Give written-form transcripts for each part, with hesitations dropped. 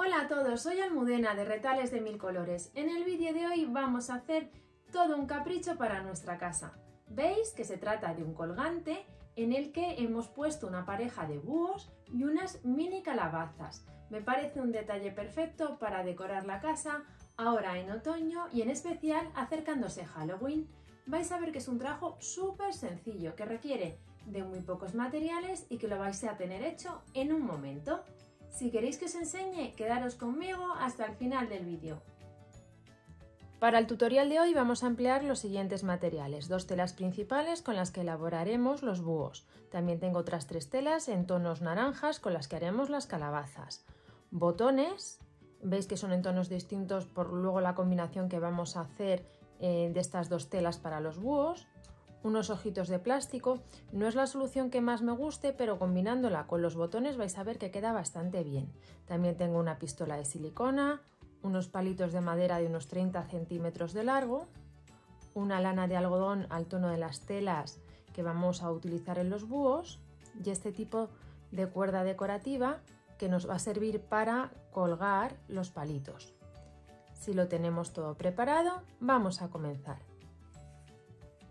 Hola a todos, soy Almudena de Retales de Mil Colores. En el vídeo de hoy vamos a hacer todo un capricho para nuestra casa. Veis que se trata de un colgante en el que hemos puesto una pareja de búhos y unas mini calabazas. Me parece un detalle perfecto para decorar la casa ahora en otoño y en especial acercándose Halloween. Vais a ver que es un trabajo súper sencillo que requiere de muy pocos materiales y que lo vais a tener hecho en un momento. Si queréis que os enseñe, quedaros conmigo hasta el final del vídeo. Para el tutorial de hoy vamos a emplear los siguientes materiales: dos telas principales con las que elaboraremos los búhos. También tengo otras tres telas en tonos naranjas con las que haremos las calabazas. Botones, veis que son en tonos distintos por luego la combinación que vamos a hacer de estas dos telas para los búhos. Unos ojitos de plástico, no es la solución que más me guste, pero combinándola con los botones vais a ver que queda bastante bien. También tengo una pistola de silicona, unos palitos de madera de unos 30 centímetros de largo, una lana de algodón al tono de las telas que vamos a utilizar en los búhos y este tipo de cuerda decorativa que nos va a servir para colgar los palitos. Si lo tenemos todo preparado, vamos a comenzar.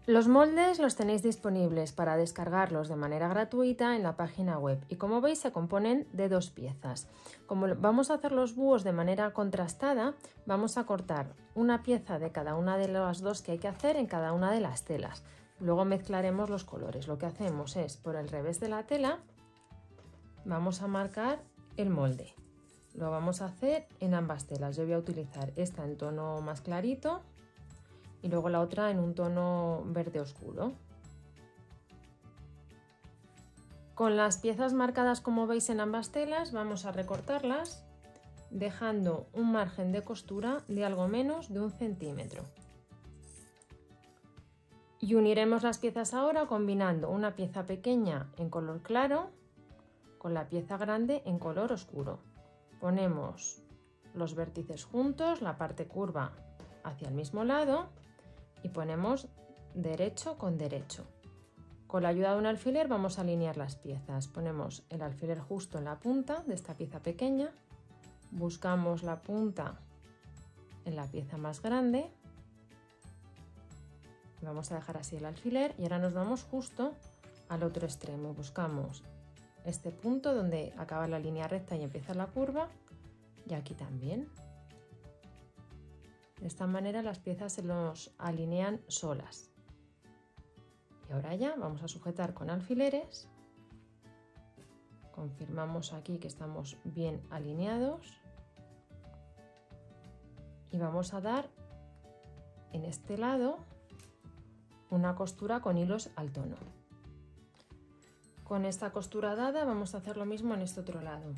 Los moldes los tenéis disponibles para descargarlos de manera gratuita en la página web y como veis se componen de dos piezas. Como vamos a hacer los búhos de manera contrastada, vamos a cortar una pieza de cada una de las dos que hay que hacer en cada una de las telas. Luego mezclaremos los colores. Lo que hacemos es, por el revés de la tela, vamos a marcar el molde. Lo vamos a hacer en ambas telas. Yo voy a utilizar esta en tono más clarito y luego la otra en un tono verde oscuro. Con las piezas marcadas como veis en ambas telas vamos a recortarlas dejando un margen de costura de algo menos de 1 centímetro. Y uniremos las piezas ahora combinando una pieza pequeña en color claro con la pieza grande en color oscuro. Ponemos los vértices juntos, la parte curva hacia el mismo lado y ponemos derecho con derecho. Con la ayuda de un alfiler vamos a alinear las piezas. Ponemos el alfiler justo en la punta de esta pieza pequeña, buscamos la punta en la pieza más grande, vamos a dejar así el alfiler y ahora nos vamos justo al otro extremo. Buscamos este punto donde acaba la línea recta y empieza la curva y aquí también. De esta manera las piezas se nos alinean solas. Y ahora ya vamos a sujetar con alfileres. Confirmamos aquí que estamos bien alineados. Y vamos a dar en este lado una costura con hilos al tono. Con esta costura dada vamos a hacer lo mismo en este otro lado.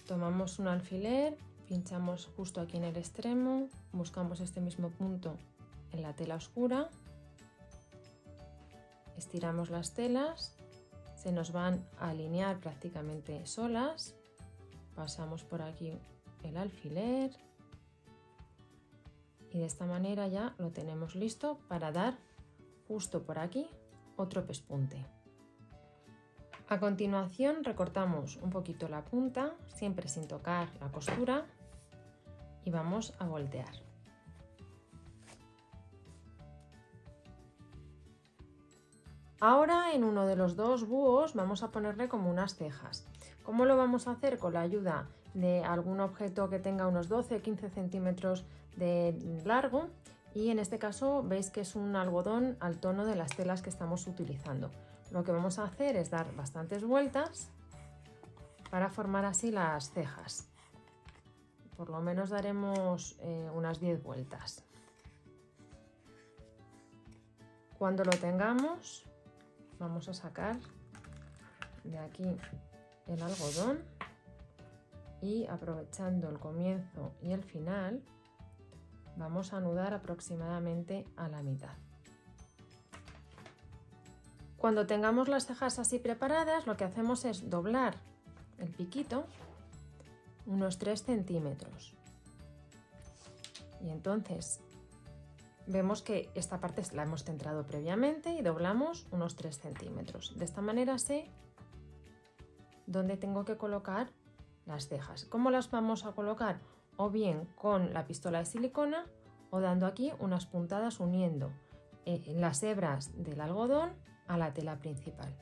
Tomamos un alfiler, pinchamos justo aquí en el extremo, buscamos este mismo punto en la tela oscura, estiramos las telas, se nos van a alinear prácticamente solas, pasamos por aquí el alfiler y de esta manera ya lo tenemos listo para dar justo por aquí otro pespunte. A continuación recortamos un poquito la punta, siempre sin tocar la costura, y vamos a voltear. Ahora en uno de los dos búhos vamos a ponerle como unas cejas. ¿Cómo lo vamos a hacer? Con la ayuda de algún objeto que tenga unos 12 o 15 centímetros de largo y en este caso veis que es un algodón al tono de las telas que estamos utilizando. Lo que vamos a hacer es dar bastantes vueltas para formar así las cejas. Por lo menos daremos unas 10 vueltas. Cuando lo tengamos, vamos a sacar de aquí el algodón y aprovechando el comienzo y el final, vamos a anudar aproximadamente a la mitad. Cuando tengamos las cejas así preparadas, lo que hacemos es doblar el piquito unos 3 centímetros. Y entonces vemos que esta parte la hemos centrado previamente y doblamos unos 3 centímetros. De esta manera sé dónde tengo que colocar las cejas. ¿Cómo las vamos a colocar? O bien con la pistola de silicona o dando aquí unas puntadas uniendo las hebras del algodón a la tela principal.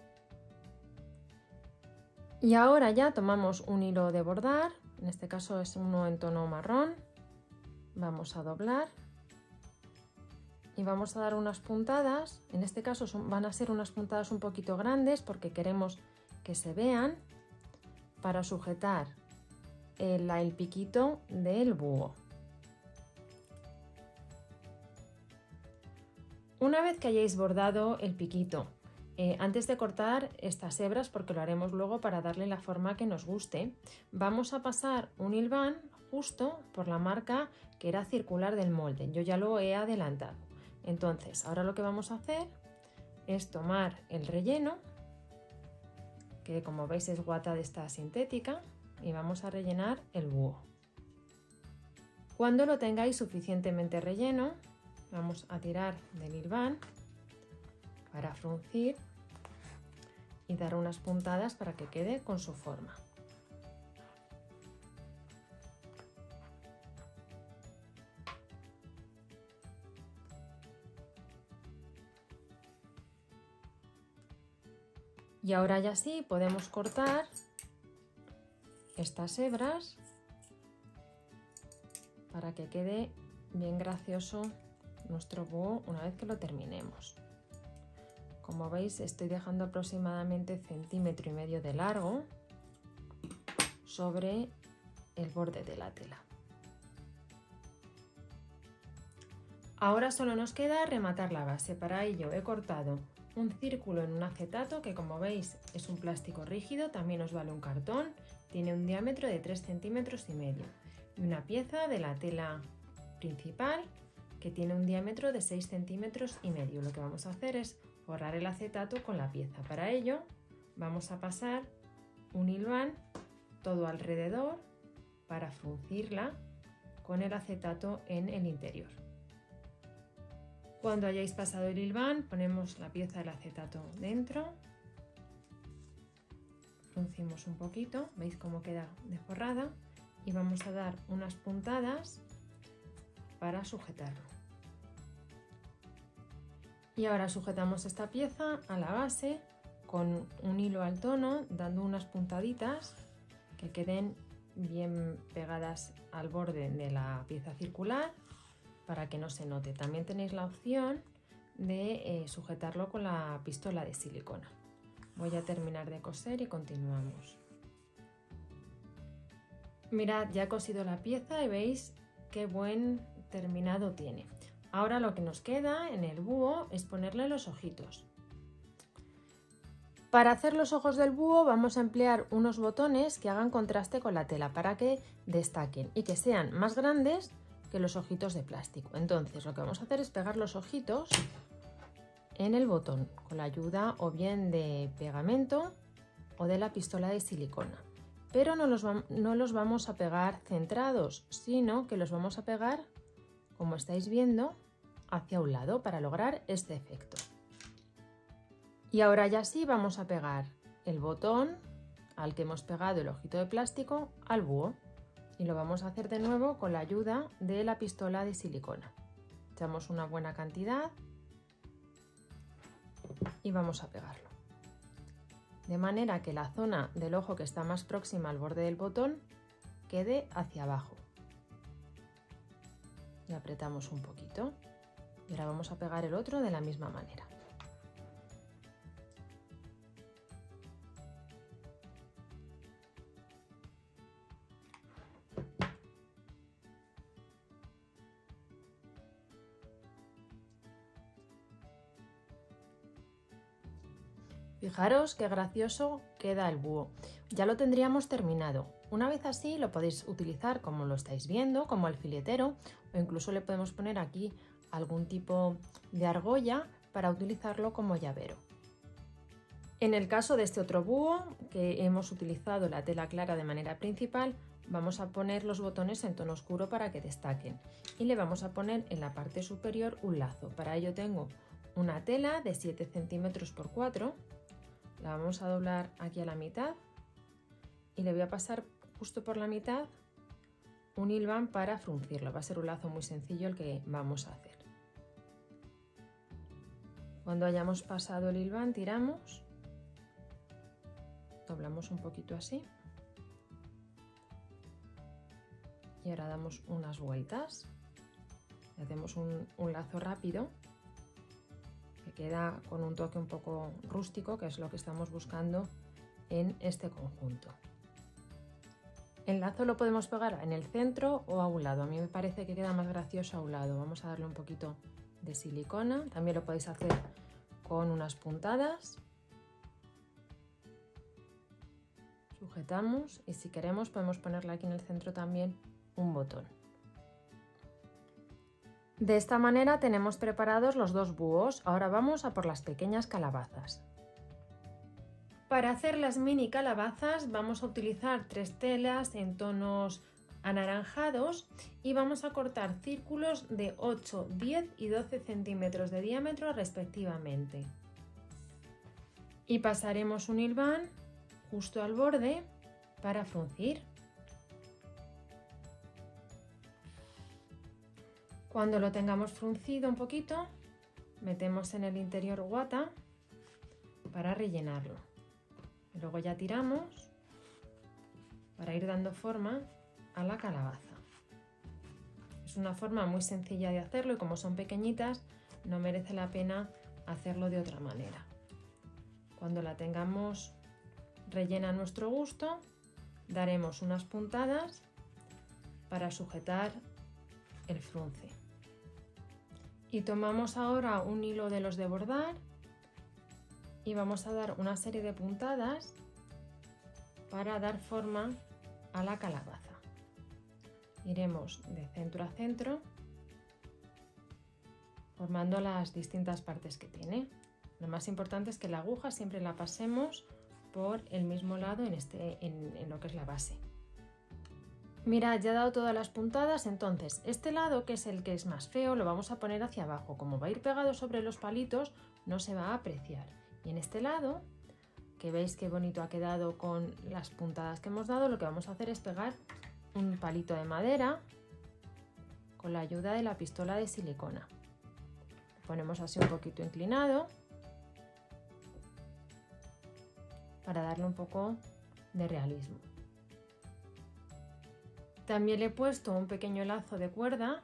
Y ahora ya tomamos un hilo de bordar, en este caso es uno en tono marrón, vamos a doblar y vamos a dar unas puntadas, en este caso van a ser unas puntadas un poquito grandes porque queremos que se vean para sujetar el piquito del búho. Una vez que hayáis bordado el piquito, antes de cortar estas hebras, porque lo haremos luego para darle la forma que nos guste, vamos a pasar un hilván justo por la marca que era circular del molde. Yo ya lo he adelantado. Entonces, ahora lo que vamos a hacer es tomar el relleno, que como veis es guata de esta sintética, y vamos a rellenar el búho. Cuando lo tengáis suficientemente relleno, vamos a tirar del hilván para fruncir y dar unas puntadas para que quede con su forma. Y ahora ya sí podemos cortar estas hebras para que quede bien gracioso nuestro búho una vez que lo terminemos. Como veis, estoy dejando aproximadamente 1,5 cm de largo sobre el borde de la tela. Ahora solo nos queda rematar la base. Para ello he cortado un círculo en un acetato que, como veis, es un plástico rígido, también os vale un cartón, tiene un diámetro de 3,5 cm y una pieza de la tela principal que tiene un diámetro de 6,5 cm. Lo que vamos a hacer es forrar el acetato con la pieza. Para ello vamos a pasar un hilván todo alrededor para fruncirla con el acetato en el interior. Cuando hayáis pasado el hilván, ponemos la pieza del acetato dentro, fruncimos un poquito, veis cómo queda deforrada, y vamos a dar unas puntadas para sujetarlo. Y ahora sujetamos esta pieza a la base con un hilo al tono, dando unas puntaditas que queden bien pegadas al borde de la pieza circular para que no se note. También tenéis la opción de sujetarlo con la pistola de silicona. Voy a terminar de coser y continuamos. Mirad, ya he cosido la pieza y veis qué buen terminado tiene. Ahora lo que nos queda en el búho es ponerle los ojitos. Para hacer los ojos del búho vamos a emplear unos botones que hagan contraste con la tela para que destaquen y que sean más grandes que los ojitos de plástico. Entonces lo que vamos a hacer es pegar los ojitos en el botón con la ayuda o bien de pegamento o de la pistola de silicona. Pero no los vamos a pegar centrados, sino que los vamos a pegar, como estáis viendo, hacia un lado para lograr este efecto. Y ahora ya sí vamos a pegar el botón al que hemos pegado el ojito de plástico al búho. Y lo vamos a hacer de nuevo con la ayuda de la pistola de silicona. Echamos una buena cantidad y vamos a pegarlo. De manera que la zona del ojo que está más próxima al borde del botón quede hacia abajo. Y apretamos un poquito. Y ahora vamos a pegar el otro de la misma manera. Fijaros qué gracioso queda el búho. Ya lo tendríamos terminado. Una vez así lo podéis utilizar como lo estáis viendo, como alfiletero, o incluso le podemos poner aquí algún tipo de argolla para utilizarlo como llavero. En el caso de este otro búho, que hemos utilizado la tela clara de manera principal, vamos a poner los botones en tono oscuro para que destaquen y le vamos a poner en la parte superior un lazo. Para ello tengo una tela de 7 centímetros por 4. La vamos a doblar aquí a la mitad y le voy a pasar justo por la mitad un hilván para fruncirlo. Va a ser un lazo muy sencillo el que vamos a hacer. Cuando hayamos pasado el hilván, tiramos, doblamos un poquito así y ahora damos unas vueltas. Hacemos un lazo rápido que queda con un toque un poco rústico, que es lo que estamos buscando en este conjunto. El lazo lo podemos pegar en el centro o a un lado. A mí me parece que queda más gracioso a un lado. Vamos a darle un poquito de silicona. También lo podéis hacer con unas puntadas. Sujetamos y si queremos podemos ponerle aquí en el centro también un botón. De esta manera tenemos preparados los dos búhos. Ahora vamos a por las pequeñas calabazas. Para hacer las mini calabazas vamos a utilizar 3 telas en tonos anaranjados y vamos a cortar círculos de 8, 10 y 12 centímetros de diámetro respectivamente. Y pasaremos un hilván justo al borde para fruncir. Cuando lo tengamos fruncido un poquito, metemos en el interior guata para rellenarlo. Y luego ya tiramos para ir dando forma a la calabaza. Es una forma muy sencilla de hacerlo y como son pequeñitas no merece la pena hacerlo de otra manera. Cuando la tengamos rellena a nuestro gusto, daremos unas puntadas para sujetar el frunce. Y tomamos ahora un hilo de los de bordar y vamos a dar una serie de puntadas para dar forma a la calabaza. Iremos de centro a centro formando las distintas partes que tiene. Lo más importante es que la aguja siempre la pasemos por el mismo lado en lo que es la base. Mirad, ya he dado todas las puntadas, entonces este lado, que es el que es más feo, lo vamos a poner hacia abajo. Como va a ir pegado sobre los palitos, no se va a apreciar. Y en este lado, que veis qué bonito ha quedado con las puntadas que hemos dado, lo que vamos a hacer es pegar un palito de madera con la ayuda de la pistola de silicona. Lo ponemos así un poquito inclinado para darle un poco de realismo. También le he puesto un pequeño lazo de cuerda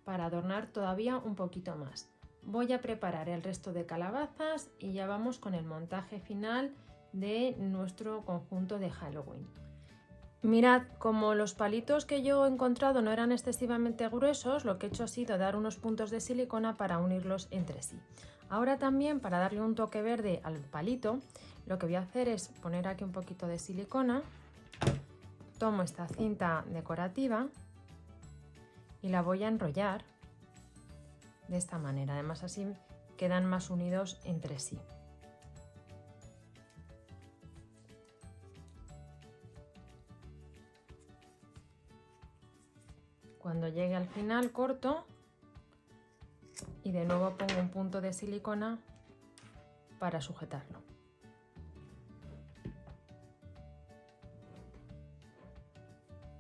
para adornar todavía un poquito más. Voy a preparar el resto de calabazas y ya vamos con el montaje final de nuestro conjunto de Halloween. Mirad, como los palitos que yo he encontrado no eran excesivamente gruesos, lo que he hecho ha sido dar unos puntos de silicona para unirlos entre sí. Ahora también, para darle un toque verde al palito, lo que voy a hacer es poner aquí un poquito de silicona. Tomo esta cinta decorativa y la voy a enrollar de esta manera. Además así quedan más unidos entre sí. Cuando llegue al final corto y de nuevo pongo un punto de silicona para sujetarlo.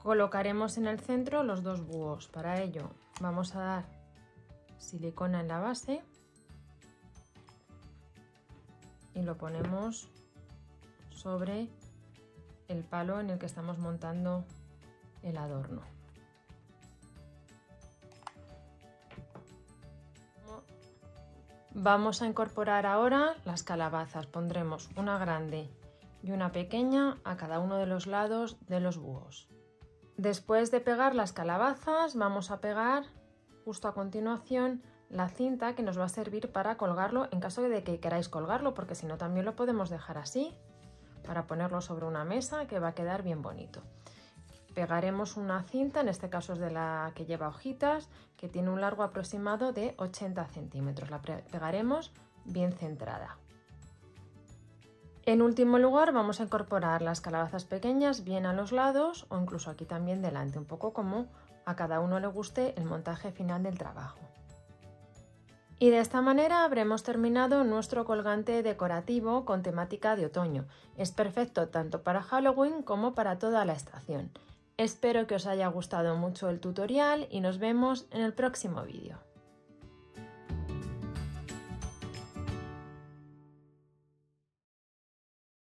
Colocaremos en el centro los dos búhos. Para ello vamos a dar silicona en la base y lo ponemos sobre el palo en el que estamos montando el adorno. Vamos a incorporar ahora las calabazas. Pondremos una grande y una pequeña a cada uno de los lados de los búhos. Después de pegar las calabazas, vamos a pegar justo a continuación la cinta que nos va a servir para colgarlo en caso de que queráis colgarlo, porque si no también lo podemos dejar así para ponerlo sobre una mesa, que va a quedar bien bonito. Pegaremos una cinta, en este caso es de la que lleva hojitas, que tiene un largo aproximado de 80 centímetros. La pegaremos bien centrada. En último lugar vamos a incorporar las calabazas pequeñas bien a los lados o incluso aquí también delante, un poco como a cada uno le guste el montaje final del trabajo. Y de esta manera habremos terminado nuestro colgante decorativo con temática de otoño. Es perfecto tanto para Halloween como para toda la estación. Espero que os haya gustado mucho el tutorial y nos vemos en el próximo vídeo.